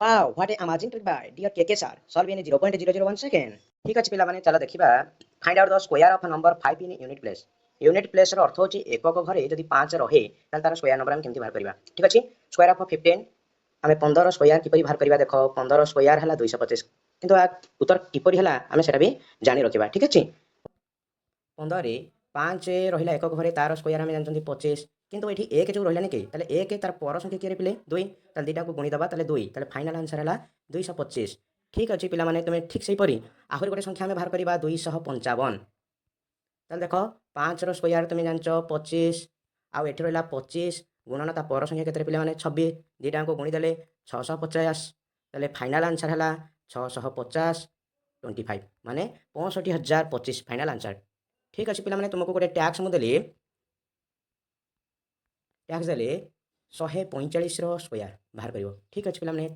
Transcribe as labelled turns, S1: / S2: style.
S1: Wow, what a amazing trick by dear KK sir. Solve in 0.001 second. ঠিক আছে ପିଲାମାନେ ଚାଲ ଦେଖିବା find out the square of a number 5 in unit place. Unit place ର ଅର୍ଥ ହେଉଛି ଏକକ ଘରେ ଯଦି 5 ରହେ ତାହେଲେ ତାର ସ୍କୋୟାର ନମ୍ବର ଆମେ କେମିତି ବାହାର କରିବା। ଠିକ ଅଛି, ସ୍କୋୟାର ଅଫ 15 ଆମେ 15 ସ୍କୋୟାର କିପରି ବାହାର କରିବା। ଦେଖ 15 ସ୍କୋୟାର ହେଲା 225, କିନ୍ତୁ ଉତ୍ତର କିପରି ହେଲା ଆମେ ସେଟା ବି ଜାଣି ରଖିବା। ଠିକ ଅଛି, 15 ରେ 5 ରହିଲା ଏକକ ଘରେ, ତାର ସ୍କୋୟାର ଆମେ ଜାଣିଛନ୍ତି 25, କିନ୍ତୁ ଏଠି 1 ଯୋଉ ରହିଲାନି କି, ତାହେଲେ 1 ତାର ପର ସଂଖ୍ୟା କିରେ ପିଲେ 2, ତାହେଲେ ଦୁଇଟାକୁ ଗୁଣିଦେବା, ତାହେଲେ 2, ତାହେଲେ ଫାଇନାଲ ଆନ୍ସର ହେଲା 225। ଠିକ ଅଛି ପିଲାମାନେ, ତୁମେ ଠିକ ସେହିପରି ଆହୁରି ଗୋଟେ ସଂଖ୍ୟା ଆମେ ବାହାର କରିବା 255। ତାହେଲେ ଦେଖ 5ର ସ୍କୋୟାର ତୁମେ ଜାଣିଛ 25, ଆଉ ଏଠି ରହିଲା 25 ଗୁଣନ ତା ପର ସଂଖ୍ୟା କେତେ ପିଲାମାନେ 26, ଦୁଇଟାଙ୍କୁ ଗୁଣିଦେଲେ 650, ତାହେଲେ ଫାଇନାଲ ଆନ୍ସର ହେଲା 650 25 ମାନେ 65,025 ଫାଇନାଲ ଆନ୍ସର। ଠିକ ଅଛି ପିଲାମାନେ, ତୁମକୁ ଗୋଟେ ଟ୍ୟାକ୍ସ ମୁଁ ଦେଲି, ଟ୍ୟାକ୍ସ ଦେଲେ 145ର ସ୍କୋୟାର ବାହାର କରିବ। ଠିକ ଅଛି ପିଲାମାନେ।